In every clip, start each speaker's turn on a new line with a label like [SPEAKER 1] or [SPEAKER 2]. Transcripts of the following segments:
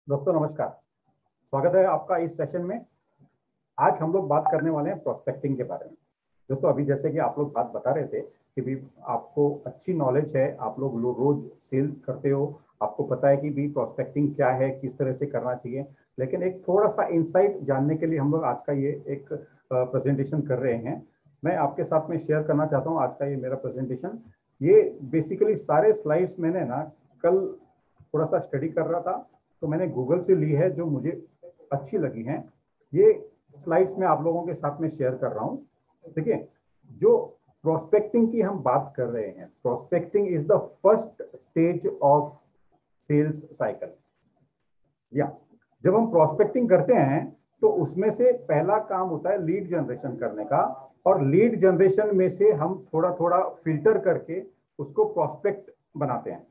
[SPEAKER 1] दोस्तों नमस्कार। स्वागत है आपका इस सेशन में। आज हम लोग बात करने वाले हैं प्रोस्पेक्टिंग के बारे में। दोस्तों अभी जैसे कि आप लोग बात बता रहे थे कि भी आपको अच्छी नॉलेज है, आप लोग रोज सेल करते हो, आपको पता है कि भी प्रोस्पेक्टिंग क्या है, किस तरह से करना चाहिए। लेकिन एक थोड़ा सा इंसाइट जानने के लिए हम लोग आज का ये एक प्रेजेंटेशन कर रहे हैं। मैं आपके साथ में शेयर करना चाहता हूँ आज का ये मेरा प्रेजेंटेशन। ये बेसिकली सारे स्लाइड्स मैंने ना कल थोड़ा सा स्टडी कर रहा था, तो मैंने गूगल से ली है जो मुझे अच्छी लगी हैं। ये स्लाइड्स में आप लोगों के साथ में शेयर कर रहा हूं। देखिए, जो प्रोस्पेक्टिंग की हम बात कर रहे हैं, prospecting is the first stage of sales cycle. या जब हम प्रोस्पेक्टिंग करते हैं तो उसमें से पहला काम होता है लीड जनरेशन करने का, और लीड जनरेशन में से हम थोड़ा थोड़ा फिल्टर करके उसको प्रोस्पेक्ट बनाते हैं।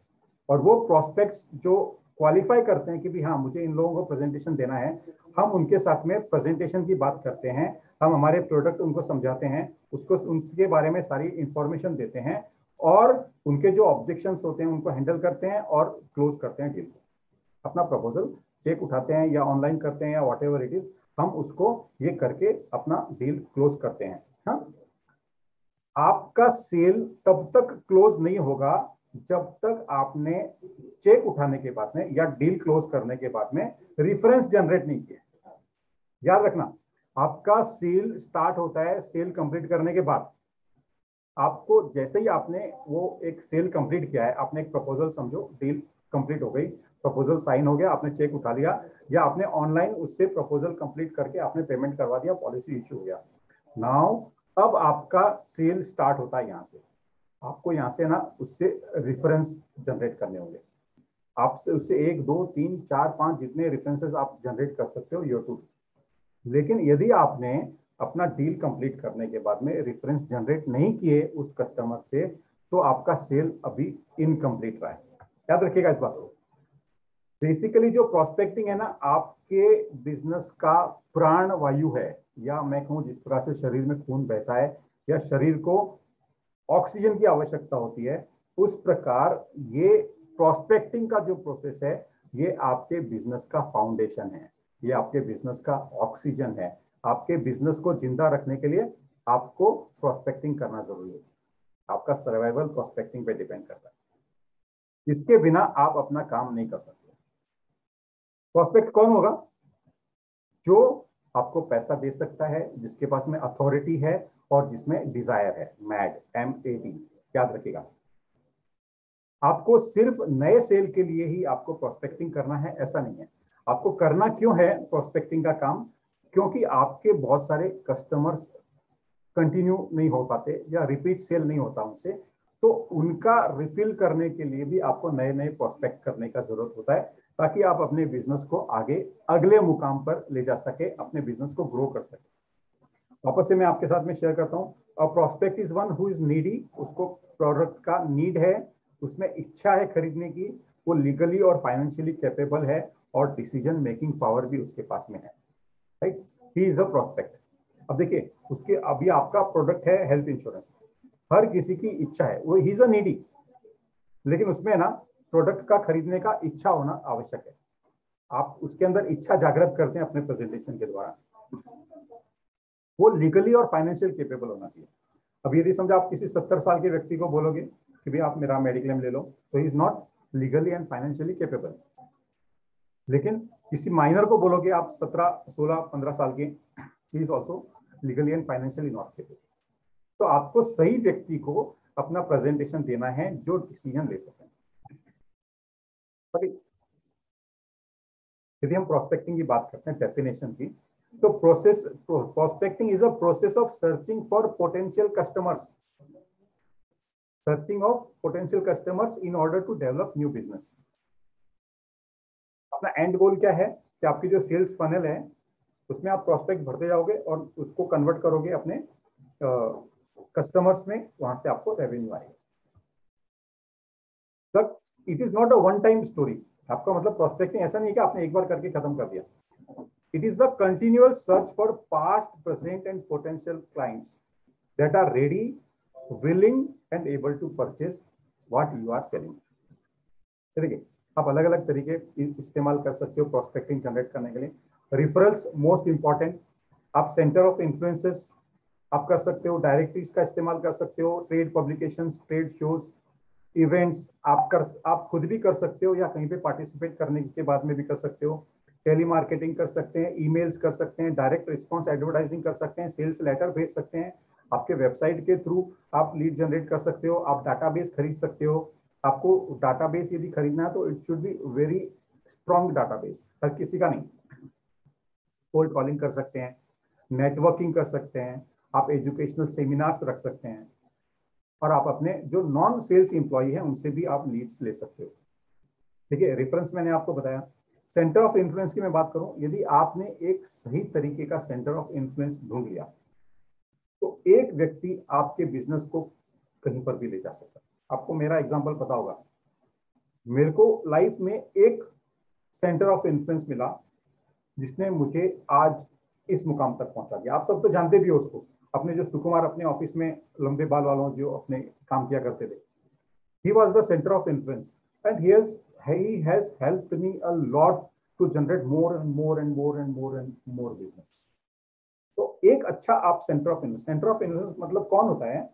[SPEAKER 1] और वो प्रोस्पेक्ट्स जो क्वालिफाई करते हैं कि भी हाँ मुझे इन लोगों को प्रेजेंटेशन देना है, हम उनके साथ में प्रेजेंटेशन की बात करते हैं, हम हमारे प्रोडक्ट उनको समझाते हैं, उसको उनके बारे में सारी इंफॉर्मेशन देते हैं, और उनके जो ऑब्जेक्शंस होते हैं उनको हैंडल करते हैं और क्लोज करते हैं डील। अपना प्रपोजल चेक उठाते हैं या ऑनलाइन करते हैं या वॉट एवर इट इज, हम उसको ये करके अपना डील क्लोज करते हैं। हाँ, आपका सेल तब तक क्लोज नहीं होगा जब तक आपने चेक उठाने के बाद में या डील क्लोज करने के बाद में रेफरेंस जनरेट नहीं किया। याद रखना, आपका सेल स्टार्ट होता है सेल कंप्लीट करने के बाद। आपको जैसे ही आपने वो एक सेल कंप्लीट किया है, आपने एक प्रपोजल समझो डील कंप्लीट हो गई, प्रपोजल साइन हो गया, आपने चेक उठा लिया, या आपने ऑनलाइन उससे प्रपोजल कंप्लीट करके आपने पेमेंट करवा दिया, पॉलिसी इश्यू हो गया। नाउ अब आपका सेल स्टार्ट होता है यहाँ से। आपको यहाँ से ना उससे रेफरेंस जनरेट करने होंगे। आपसे उससे 1 2 3 4 5 जितने रेफरेंसेस आप जनरेट कर सकते हो योर टू। लेकिन यदि आपने अपना डील कंप्लीट करने के बाद में रेफरेंस जनरेट नहीं किए उस कस्टमर से, तो आपका सेल अभी इनकम्प्लीट रहा है। याद रखिएगा इस बात को। बेसिकली जो प्रोस्पेक्टिंग है ना, आपके बिजनेस का प्राण वायु है, या मैं कहूँ जिस प्रकार से शरीर में खून बहता है या शरीर को ऑक्सीजन की आवश्यकता होती है, उस प्रकार ये प्रोस्पेक्टिंग का जो प्रोसेस है, ये आपके बिजनेस का फाउंडेशन है, ये आपके बिजनेस का ऑक्सीजन है। आपके बिजनेस को जिंदा रखने के लिए आपको प्रोस्पेक्टिंग करना जरूरी है। आपका सर्वाइवल प्रोस्पेक्टिंग पे डिपेंड करता है। इसके बिना आप अपना काम नहीं कर सकते। प्रोस्पेक्ट कौन होगा? जो आपको पैसा दे सकता है, जिसके पास में अथॉरिटी है और जिसमें डिजायर है, मैड, MAD। याद रखिएगा, आपको सिर्फ नए सेल के लिए ही आपको प्रोस्पेक्टिंग करना है ऐसा नहीं है। आपको करना क्यों है प्रोस्पेक्टिंग का काम? क्योंकि आपके बहुत सारे कस्टमर्स कंटिन्यू नहीं हो पाते या रिपीट सेल नहीं होता उनसे, तो उनका रिफिल करने के लिए भी आपको नए नए प्रोस्पेक्ट करने का जरूरत होता है, ताकि आप अपने बिजनेस को आगे अगले मुकाम पर ले जा सके, अपने बिजनेस को ग्रो कर सके। वापस से मैं आपके साथ में शेयर करता हूँ, और prospect is one who is needy. उसको प्रोडक्ट का नीड है, उसमें इच्छा है खरीदने की, वो लीगली और फाइनेंशियली कैपेबल है, और डिसीजन मेकिंग पावर भी उसके पास में है। Right, he is a prospect. अब देखिए, उसके अभी आपका प्रोडक्ट है हेल्थ इंश्योरेंस, हर किसी की इच्छा है, वो ही इज अ नीडी, लेकिन उसमें ना प्रोडक्ट का खरीदने का इच्छा होना आवश्यक है। आप उसके अंदर इच्छा जागृत करते हैं अपने प्रेजेंटेशन के द्वारा। वो लीगली और फाइनेंशियल केपेबल होना चाहिए। अब यदि समझो आप किसी 70 साल के व्यक्ति को बोलोगे कि भाई आप मेरा मेडिक्लेम ले लो, तो he is not legally and financially capable. लेकिन किसी माइनर को बोलोगे आप 17 16 15 साल के, he is also legally and financially not capable. तो आपको सही व्यक्ति को अपना प्रेजेंटेशन देना है जो डिसीजन ले सके। यदि हम प्रोस्पेक्टिंग की बात करते हैं डेफिनेशन की, तो prospecting is a process of searching for potential customers, searching of potential customers in order to develop new business. अपना एंड गोल क्या है कि आपकी जो सेल्स फनल है उसमें आप प्रोस्पेक्ट भरते जाओगे और उसको कन्वर्ट करोगे अपने कस्टमर्स में, वहां से आपको रेवेन्यू आएगा। But it is not a one time story. आपका मतलब प्रोस्पेक्टिंग ऐसा नहीं है कि आपने एक बार करके खत्म कर दिया। It is the continual search for past, present, and potential clients that are ready, willing, and able to purchase what you are selling. देखिए, आप अलग अलग तरीके इस्तेमाल कर सकते हो प्रोस्पेक्टिंग जनरेट करने के लिए। रिफरल्स मोस्ट इंपॉर्टेंट। आप सेंटर ऑफ इन्फ्लुएंसेस आप कर सकते हो, डायरेक्टरीज का इस्तेमाल कर सकते हो, trade publications, trade shows, events आप खुद भी कर सकते हो या कहीं पे पार्टिसिपेट करने के बाद में भी कर सकते हो। टेली मार्केटिंग कर सकते हैं, ईमेल्स कर सकते हैं, डायरेक्ट रिस्पॉन्स एडवर्टाइजिंग कर सकते हैं, सेल्स लेटर भेज सकते हैं, आपके वेबसाइट के थ्रू आप लीड जनरेट कर सकते हो, आप डाटाबेस खरीद सकते हो। आपको डाटाबेस यदि खरीदना है तो it should be very strong database, हर किसी का नहीं। कोल्ड कॉलिंग कर सकते हैं, नेटवर्किंग कर सकते हैं, आप एजुकेशनल सेमिनार्स रख सकते हैं, और आप अपने जो नॉन सेल्स इंप्लॉई है उनसे भी आप लीड्स ले सकते हो। ठीक है, रेफरेंस मैंने आपको बताया। सेंटर ऑफ इन्फ्लुएंस की मैं बात करूं, यदि आपने एक सही तरीके का सेंटर ऑफ इन्फ्लुएंस ढूंढ लिया तो एक व्यक्ति आपके बिजनेस को कहीं पर भी ले जा सकता है। आपको मेरा एग्जांपल पता होगा, मेरे को लाइफ में एक सेंटर ऑफ इन्फ्लुएंस मिला जिसने मुझे आज इस मुकाम तक पहुंचा दिया। आप सब तो जानते भी हो उसको, अपने जो सुकुमार अपने ऑफिस में लंबे बाल वालों जो अपने काम किया करते थे, he was the center of influence and he has helped me a lot to generate more and more and more and more and more business. So एक अच्छा आप सेंटर ऑफ इन्फ्लुएंस मतलब कौन होता है?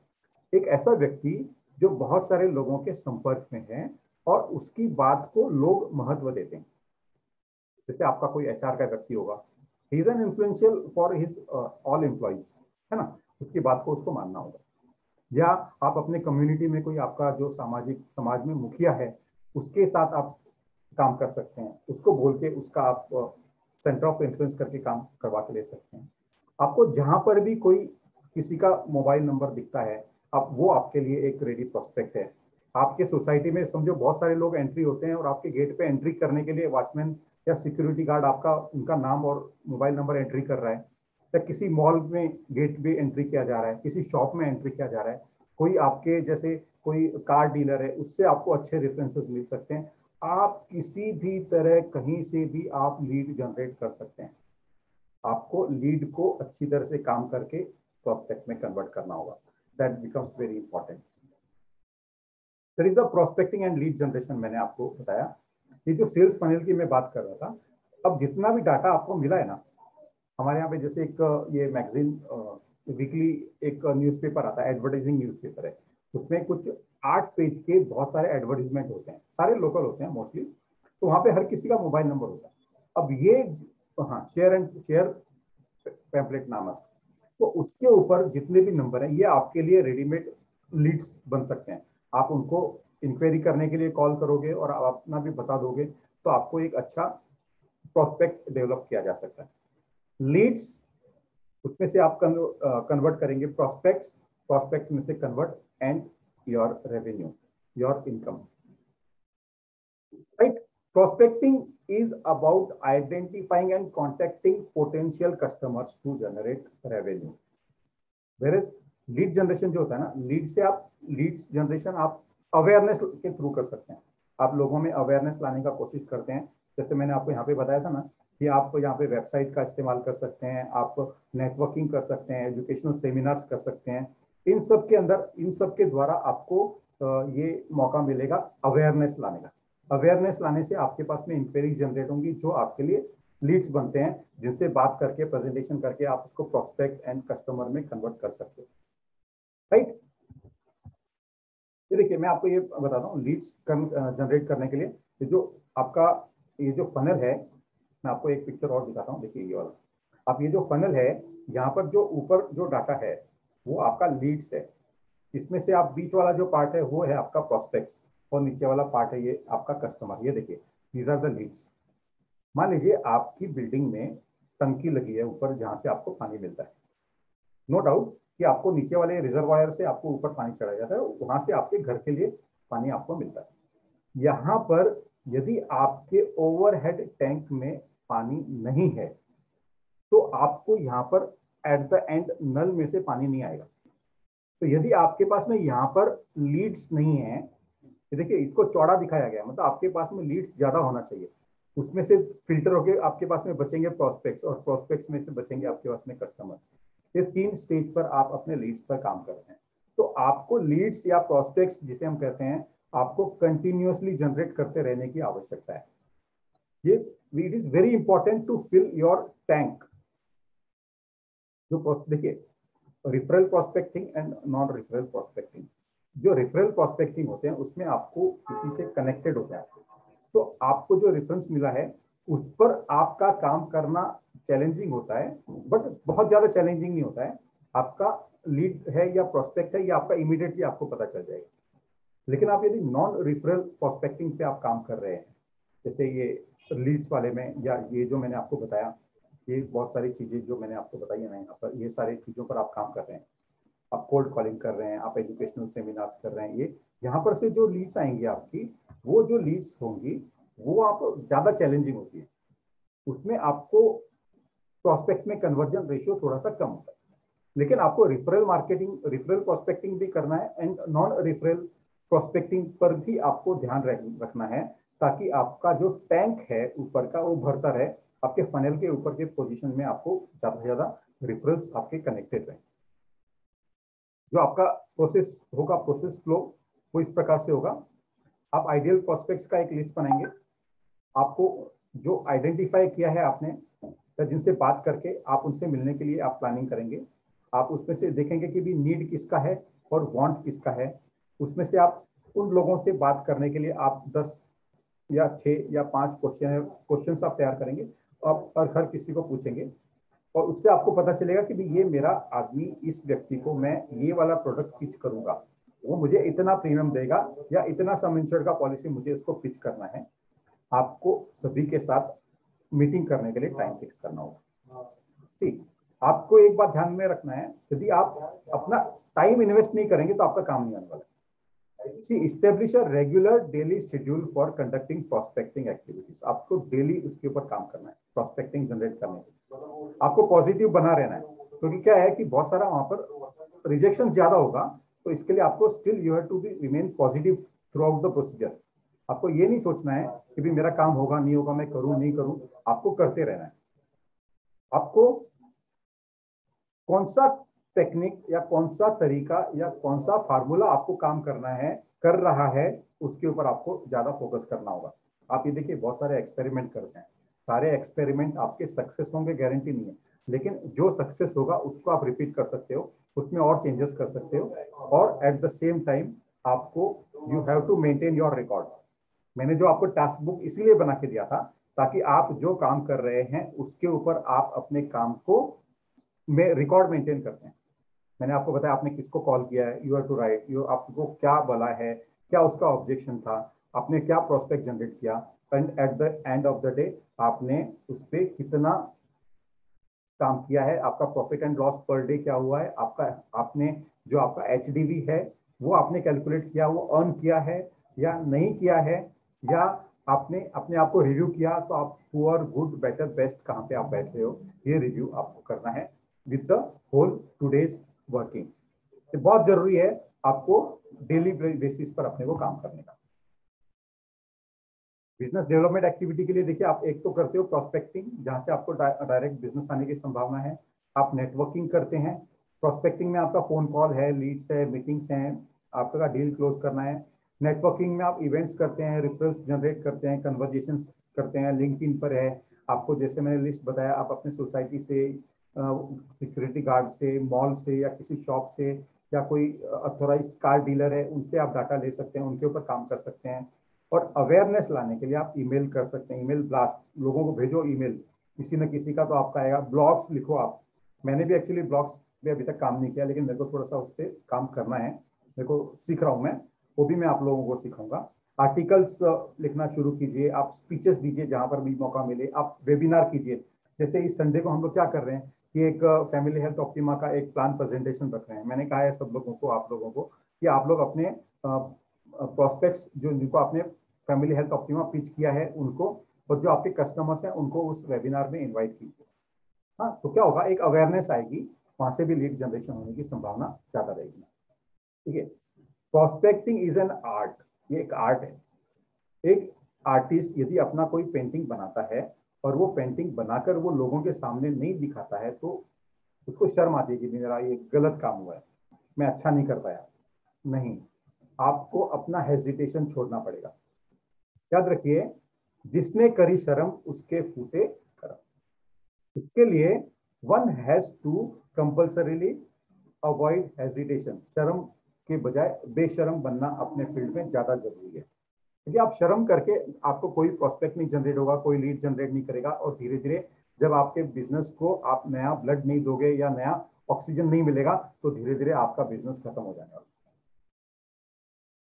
[SPEAKER 1] एक ऐसा व्यक्ति जो बहुत सारे लोगों के संपर्क में है और उसकी बात को लोग महत्व देते हैं। जैसे आपका कोई एचआर का व्यक्ति होगा, he is an influential for his all employees, है ना, उसकी बात को उसको मानना होगा। या आप अपने कम्युनिटी में कोई आपका जो समाज में मुखिया है उसके साथ आप काम कर सकते हैं, उसको बोल के उसका आप सेंटर ऑफ इन्फ्लुएंस करके काम करवा के ले सकते हैं। आपको जहां पर भी कोई किसी का मोबाइल नंबर दिखता है, आप वो आपके लिए एक रेडी प्रोस्पेक्ट है। आपके सोसाइटी में समझो बहुत सारे लोग एंट्री होते हैं और आपके गेट पे एंट्री करने के लिए वॉचमैन या सिक्योरिटी गार्ड आपका उनका नाम और मोबाइल नंबर एंट्री कर रहा है, या किसी मॉल में गेट पे एंट्री किया जा रहा है, किसी शॉप में एंट्री किया जा रहा है, कोई आपके जैसे कोई कार डीलर है उससे आपको अच्छे रेफरेंसेस मिल सकते हैं। आप किसी भी तरह कहीं से भी आप लीड जनरेट कर सकते हैं। आपको लीड को अच्छी तरह से काम करके प्रोस्पेक्ट में कन्वर्ट करना होगा। That becomes very important. फिर is the prospecting and lead generation मैंने आपको बताया। ये जो सेल्स फनल की मैं बात कर रहा था, अब जितना भी डाटा आपको मिला है ना, हमारे यहाँ पे जैसे एक ये मैगजीन वीकली एक न्यूज़पेपर आता है, एडवर्टाइजिंग न्यूज़पेपर है, उसमें कुछ 8 पेज के बहुत सारे एडवर्टीजमेंट होते हैं, सारे लोकल होते हैं मोस्टली। तो वहाँ पे हर किसी का मोबाइल नंबर होता है। अब ये हाँ, शेयर पैम्पलेट नामक, तो उसके ऊपर जितने भी नंबर हैं ये आपके लिए रेडीमेड लीड्स बन सकते हैं। आप उनको इंक्वायरी करने के लिए कॉल करोगे और आप अपना भी बता दोगे तो आपको एक अच्छा प्रोस्पेक्ट डेवलप किया जा सकता है। लीड्स उसमें से आप कन्वर्ट करेंगे प्रोस्पेक्ट्स, प्रोस्पेक्ट्स में से convert and your revenue, your income, right. Prospecting is about identifying and contacting potential customers to generate revenue. Whereas lead generation जो होता है ना, लीड्स जनरेशन आप अवेयरनेस के थ्रू कर सकते हैं। आप लोगों में अवेयरनेस लाने का कोशिश करते हैं। जैसे मैंने आपको यहाँ पे बताया था ना कि आप यहाँ पे वेबसाइट का इस्तेमाल कर सकते हैं, आप नेटवर्किंग कर सकते हैं, एजुकेशनल सेमिनार्स कर सकते हैं। इन सब के अंदर, इन सब के द्वारा आपको ये मौका मिलेगा अवेयरनेस लाने का। अवेयरनेस लाने से आपके पास में इंक्वायरी जनरेट होंगी जो आपके लिए लीड्स बनते हैं, जिनसे बात करके प्रेजेंटेशन करके आप उसको प्रोस्पेक्ट एंड कस्टमर में कन्वर्ट कर सकते हो, राइट। ये देखिए मैं आपको ये बताता हूँ लीड्स जनरेट करने के लिए ये जो आपका ये जो फनल है, मैं आपको एक पिक्चर और दिखाता हूँ। देखिए ये वाला, आप ये जो फनल है, यहाँ पर जो ऊपर जो डाटा है वो आपका लीड्स है। इसमें से आप बीच वाला जो पार्ट है वो है आपका प्रोस्पेक्ट्स, और नीचे वाला पार्ट है ये आपका कस्टमर। ये देखिए दीज आर द लीड्स। मान लीजिए आपकी बिल्डिंग में टंकी लगी है ऊपर जहाँ से आपको पानी मिलता है। नो डाउट कि आपको नीचे वाले रिजर्वायर से आपको ऊपर पानी चढ़ाया जाता है, वहां से आपके घर के लिए पानी आपको मिलता है। यहाँ पर यदि आपके ओवरहेड टैंक में पानी नहीं है तो आपको यहाँ पर एट द एंड नल में से पानी नहीं आएगा। तो यदि आपके पास में यहाँ पर लीड्स नहीं है, देखिए इसको चौड़ा दिखाया गया, मतलब आपके पास में लीड्स ज्यादा होना चाहिए, उसमें से फिल्टर होकर आपके पास में बचेंगे प्रोस्पेक्ट्स, और प्रोस्पेक्ट्स में से बचेंगे आपके पास में कस्टमर। ये 3 स्टेज पर आप अपने लीड्स पर काम करते हैं। तो आपको लीड्स या प्रोस्पेक्ट्स जिसे हम कहते हैं आपको कंटिन्यूअसली जनरेट करते रहने की आवश्यकता है। ये it is very important to fill your tank. जो देखिए, referral prospecting and non referral prospecting, जो रिफरल प्रोस्पेक्टिंग होते हैं उसमें आपको किसी से कनेक्टेड होता है, तो आपको जो रेफरेंस मिला है उस पर आपका काम करना चैलेंजिंग होता है, बट बहुत ज्यादा चैलेंजिंग नहीं होता है। आपका लीड है या प्रोस्पेक्ट है, या आपका इमीडिएटली आपको पता चल जाएगा। लेकिन आप यदि नॉन रिफरल प्रोस्पेक्टिंग पे आप काम कर रहे हैं, जैसे ये लीड्स वाले में, या ये जो मैंने आपको बताया, ये बहुत सारी चीजें जो मैंने आपको बताई है ना यहाँ पर, ये सारी चीजों पर आप काम कर रहे हैं। आप कोल्ड कॉलिंग कर रहे हैं, आप एजुकेशनल सेमिनार्स कर रहे हैं, ये यहाँ पर से जो लीड्स आएंगी आपकी, वो जो लीड्स होंगी वो आप ज्यादा चैलेंजिंग होती है। उसमें आपको प्रोस्पेक्ट में कन्वर्जन रेशियो थोड़ा सा कम होता है। लेकिन आपको रिफरल मार्केटिंग, रिफरल प्रोस्पेक्टिंग भी करना है, एंड नॉन रिफरल प्रोस्पेक्टिंग पर भी आपको ध्यान रखना है, ताकि आपका जो टैंक है ऊपर का वो भरता रहे, आपके फनल के ऊपर के पोजीशन में आपको ज्यादा से ज्यादा रिफरल्स आपके कनेक्टेड रहे। जो आपका प्रोसेस होगा, प्रोसेस फ्लो वो इस प्रकार से होगा। आप आइडियल प्रोस्पेक्ट्स का एक लिस्ट बनाएंगे। आपको जो आइडेंटिफाई किया है आपने, या जिनसे बात करके आप उनसे मिलने के लिए आप प्लानिंग करेंगे। आप उसमें से देखेंगे कि भी नीड किसका है और वांट किसका है। उसमें से आप उन लोगों से बात करने के लिए आप 10 या 6 या 5 क्वेश्चन आप तैयार करेंगे, और हर किसी को पूछेंगे, और उससे आपको पता चलेगा कि भी ये मेरा आदमी, इस व्यक्ति को मैं ये वाला प्रोडक्ट पिच करूंगा, वो मुझे इतना प्रीमियम देगा, या इतना सम इंश्योर्ड का पॉलिसी मुझे इसको पिच करना है। आपको सभी के साथ मीटिंग करने के लिए टाइम फिक्स करना होगा। ठीक, आपको एक बात ध्यान में रखना है, यदि आप अपना टाइम इन्वेस्ट नहीं करेंगे तो आपका काम नहीं आने वाला है। See, establish a regular daily schedule for conducting prospecting activities। आपको डेली उसके ऊपर काम करना है, प्रोस्पेक्टिंग जनरेट करने के। आपको पॉजिटिव बना रहना है, क्योंकि क्या है कि बहुत सारा वहां पर रिजेक्शन ज्यादा होगा, तो इसके लिए आपको still you have to be remain positive throughout the procedure. आपको ये नहीं सोचना है कि भी मेरा काम होगा नहीं होगा, मैं करूं नहीं करूं, आपको करते रहना है। आपको कौन सा टेक्निक या कौन सा तरीका या कौन सा फार्मूला आपको काम करना है, कर रहा है, उसके ऊपर आपको ज्यादा फोकस करना होगा। आप ये देखिए, बहुत सारे एक्सपेरिमेंट करते हैं, सारे एक्सपेरिमेंट आपके सक्सेस होंगे गारंटी नहीं है, लेकिन जो सक्सेस होगा उसको आप रिपीट कर सकते हो, उसमें और चेंजेस कर सकते हो, और एट द सेम टाइम आपको you have to maintain your record. मैंने जो आपको टास्क बुक इसलिए बना के दिया था, ताकि आप जो काम कर रहे हैं उसके ऊपर आप अपने काम को में रिकॉर्ड मेंटेन करते हैं। मैंने आपको बताया आपने किसको कॉल किया है, you have to write, you आपको क्या बोला है, क्या उसका ऑब्जेक्शन था, आपने क्या प्रोस्पेक्ट जनरेट किया, and at the end of the day आपने उस पर कितना काम किया है, आपका profit and loss per day क्या हुआ है, आपका आपने जो आपका एचडीवी है वो आपने कैलकुलेट किया, वो अर्न किया है या नहीं किया है, या आपने अपने आप को रिव्यू किया, तो आप पुअर गुड बेटर बेस्ट कहाँ पे आप बैठ रहे हो, ये रिव्यू आपको करना है with the whole today's working. ये बहुत जरूरी है आपको डेली बेसिस पर अपने को काम करने का। बिजनेस डेवलपमेंट एक्टिविटी के लिए देखिए, आप एक तो करते हो प्रोस्पेक्टिंग, जहां से आपको डायरेक्ट बिजनेस आने की संभावना है। आप नेटवर्किंग करते हैं। प्रोस्पेक्टिंग में आपका फोन कॉल है, लीड्स है, मीटिंग्स हैं, आपका डील क्लोज करना है। नेटवर्किंग में आप इवेंट्स करते हैं, रेफरल्स जनरेट करते हैं, कन्वर्जेशंस करते हैं, लिंक्डइन पर है। आपको जैसे मैंने लिस्ट बताया, आप अपने सोसाइटी से, सिक्योरिटी गार्ड से, मॉल से, या किसी शॉप से, या कोई अथोराइज्ड कार डीलर है, उनसे आप डाटा ले सकते हैं, उनके ऊपर काम कर सकते हैं। और अवेयरनेस लाने के लिए आप ईमेल कर सकते हैं, ईमेल ब्लास्ट, लोगों को भेजो ईमेल, किसी न किसी का तो आपका आएगा। ब्लॉग्स लिखो आप। मैंने भी एक्चुअली ब्लॉग्स पे अभी तक काम नहीं किया, लेकिन मेरे को थोड़ा सा उस पर काम करना है, मेरे को सीख रहा हूँ मैं, वो भी मैं आप लोगों को सिखाऊंगा। आर्टिकल्स लिखना शुरू कीजिए, आप स्पीचेस दीजिए जहां पर भी मौका मिले, आप वेबिनार कीजिए। जैसे इस संडे को हम लोग क्या कर रहे हैं कि एक फैमिली हेल्थ ऑप्टिमा का एक प्लान प्रेजेंटेशन रख रहे हैं। मैंने कहा है सब लोगों को, आप लोगों को, कि आप लोग अपने प्रोस्पेक्ट्स जो जिनको आपने फैमिली हेल्थ ऑप्टिमा पिच किया है उनको, और जो आपके कस्टमर्स हैं उनको उस वेबिनार में इनवाइट कीजिए। हाँ, तो क्या होगा, एक अवेयरनेस आएगी, वहां से भी लीड जनरेशन होने की संभावना ज्यादा रहेगी। ठीक है, प्रोस्पेक्टिंग इज एन आर्ट, ये एक आर्ट है। एक आर्टिस्ट यदि अपना कोई पेंटिंग बनाता है और वो पेंटिंग बनाकर वो लोगों के सामने नहीं दिखाता है, तो उसको शर्म आती है कि मेरा ये गलत काम हुआ है, मैं अच्छा नहीं कर पाया। नहीं, आपको अपना हेजिटेशन छोड़ना पड़ेगा। याद रखिए, जिसने करी शर्म उसके फूटे करम। इसके लिए one has to compulsorily avoid hesitation. शर्म के बजाय बेशर्म बनना अपने फील्ड में ज्यादा जरूरी है, क्योंकि आप शर्म करके आपको कोई प्रोस्पेक्ट नहीं जनरेट होगा, कोई लीड जनरेट नहीं करेगा, और धीरे धीरे जब आपके बिजनेस को आप नया ब्लड नहीं दोगे या नया ऑक्सीजन नहीं मिलेगा तो धीरे धीरे आपका बिजनेस खत्म हो जाएगा।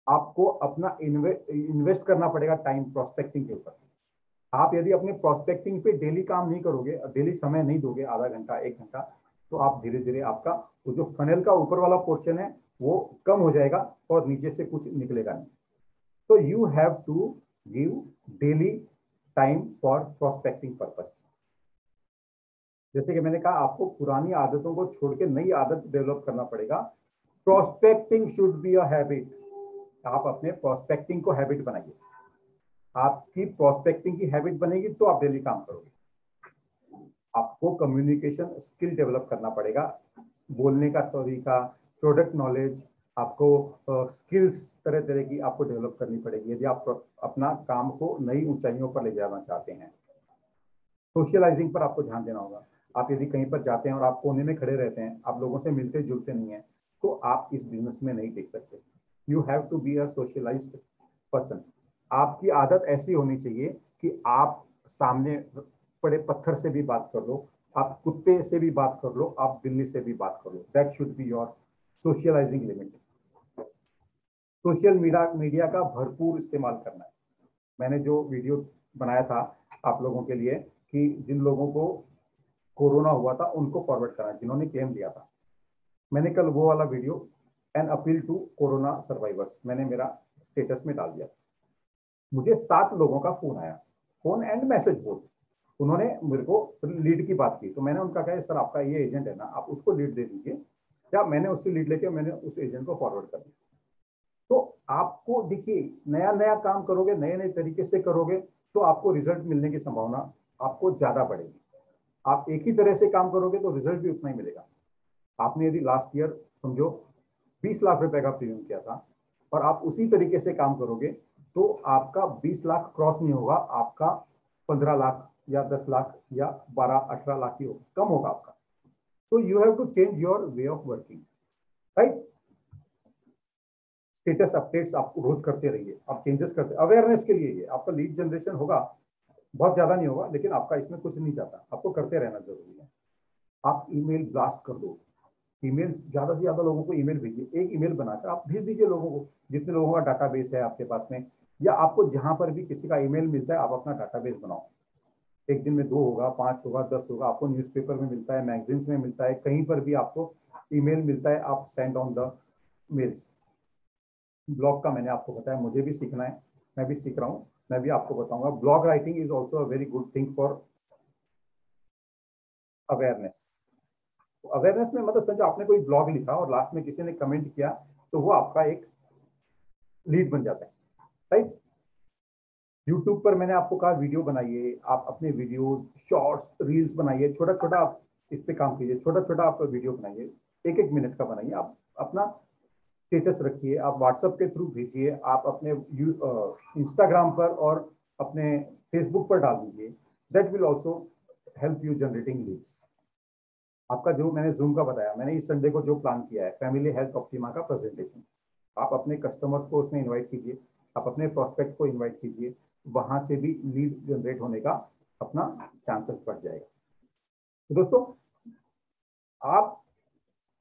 [SPEAKER 1] आपको अपना इन्वेस्ट करना पड़ेगा टाइम प्रोस्पेक्टिंग के ऊपर। आप यदि अपने प्रोस्पेक्टिंग पे डेली काम नहीं करोगे, डेली समय नहीं दोगे, आधा घंटा 1 घंटा, तो आप धीरे धीरे आपका वो जो फनल का ऊपर वाला पोर्शन है वो कम हो जाएगा और नीचे से कुछ निकलेगा नहीं। तो you have to give daily time for prospecting purpose. जैसे कि मैंने कहा, आपको पुरानी आदतों को छोड़ के नई आदत डेवलप करना पड़ेगा। Prospecting should be a habit. आप अपने प्रोस्पेक्टिंग को हैबिट बनाइए। आपकी प्रोस्पेक्टिंग की हैबिट बनेगी तो आप डेली काम करोगे। आपको कम्युनिकेशन स्किल डेवलप करना पड़ेगा, बोलने का तरीका, प्रोडक्ट नॉलेज, आपको स्किल्स तरह तरह की आपको डेवलप करनी पड़ेगी यदि आप अपना काम को नई ऊंचाइयों पर ले जाना चाहते हैं। सोशलाइजिंग पर आपको ध्यान देना होगा। आप यदि कहीं पर जाते हैं और आप कोने में खड़े रहते हैं, आप लोगों से मिलते जुलते नहीं हैं, तो आप इस बिजनेस में नहीं टिक सकते। You have to be a socialised person. आपकी आदत ऐसी होनी चाहिए कि आप सामने पड़े पत्थर से भी बात कर लो, आप कुत्ते से भी बात कर लो, आप बिल्ली से भी बात कर लो। That should be your socialising limit. Social media का भरपूर इस्तेमाल करना है। मैंने जो वीडियो बनाया था आप लोगों के लिए कि जिन लोगों को कोरोना हुआ था उनको फॉरवर्ड करना, जिन्होंने क्लेम लिया था, मैंने कल वो वाला video an appeal to corona survivors मैंने मेरा स्टेटस में डाल दिया। मुझे 7 लोगों का फोन आया, फोन एंड मैसेज बोथ। उन्होंने मेरे को लीड की बात की, तो मैंने उनका कहा सर आपका ये एजेंट है ना, आप उसको लीड दे दीजिए। क्या मैंने उससे लीड लेके मैंने उस एजेंट को फॉरवर्ड कर दिया। तो आपको देखिए, नया नया काम करोगे, नए नए तरीके से करोगे, तो आपको रिजल्ट मिलने की संभावना आपको ज्यादा बढ़ेगी। आप एक ही तरह से काम करोगे तो रिजल्ट भी उतना ही मिलेगा। आपने यदि लास्ट ईयर समझो 20 लाख रुपए का प्रीमियम किया था और आप उसी तरीके से काम करोगे तो आपका 20 लाख क्रॉस नहीं होगा, आपका 15 लाख या 10 लाख या 12-18 लाख ही होगा, कम होगा आपका। तो you have to change your way of working, right. Status updates आप रोज करते रहिए, आप चेंजेस करते, अवेयरनेस के लिए ये आपका लीड जनरेशन होगा, बहुत ज्यादा नहीं होगा, लेकिन आपका इसमें कुछ नहीं जाता, आपको करते रहना जरूरी है। आप ईमेल ब्लास्ट कर दो, ईमेल ज्यादा से ज्यादा लोगों को ईमेल भेजिए। एक ईमेल बनाकर आप भेज दीजिए लोगों को, जितने लोगों का डाटाबेस है आपके पास में, या आपको जहां पर भी किसी का ईमेल मिलता है आप अपना डाटाबेस बनाओ। एक दिन में 2 होगा, 5 होगा, 10 होगा, आपको न्यूज़पेपर में मिलता है, मैगजीन्स में मिलता है, कहीं पर भी आपको ईमेल मिलता है, आप send on the mails. Blog का मैंने आपको बताया, मुझे भी सीखना है, मैं भी सीख रहा हूँ, मैं भी आपको बताऊंगा। Blog writing is also a very good thing for awareness. Awareness में मतलब समझो आपने कोई ब्लॉग लिखा और लास्ट में किसी ने कमेंट किया, तो वो आपका एक लीड बन जाता है, राइट। यूट्यूब पर मैंने आपको कहा वीडियो बनाइए, आप अपने वीडियोस, शॉर्ट्स, रील्स बनाइए, छोटा छोटा आप इस पे काम कीजिए, छोटा छोटा आप वीडियो बनाइए, 1-1 मिनट का बनाइए। आप अपना स्टेटस रखिए, आप व्हाट्सएप के थ्रू भेजिए, आप अपने इंस्टाग्राम पर और अपने फेसबुक पर डाल दीजिए। That will also help you generating leads. आपका जो मैंने जूम का बताया, मैंने इस संडे को जो प्लान किया है फैमिली हेल्थ ऑप्टिमा का प्रेजेंटेशन, आप अपने कस्टमर्स को उसमें इनवाइट कीजिए, आप अपने प्रोस्पेक्ट को इनवाइट कीजिए, वहां से भी लीड जनरेट होने का अपना चांसेस बढ़ जाएगा। तो दोस्तों, आप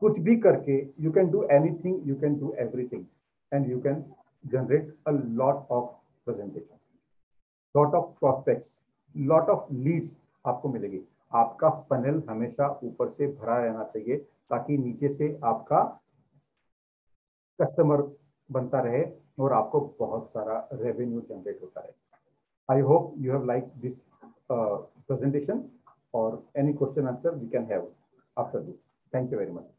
[SPEAKER 1] कुछ भी करके you can do anything, you can do everything, and you can generate a lot of presentation, lot of prospects, lot of leads आपको मिलेगी। आपका फनल हमेशा ऊपर से भरा रहना चाहिए ताकि नीचे से आपका कस्टमर बनता रहे और आपको बहुत सारा रेवेन्यू जनरेट होता रहे। I hope you have like this presentation, or any question answer we can have after this. Thank you very much.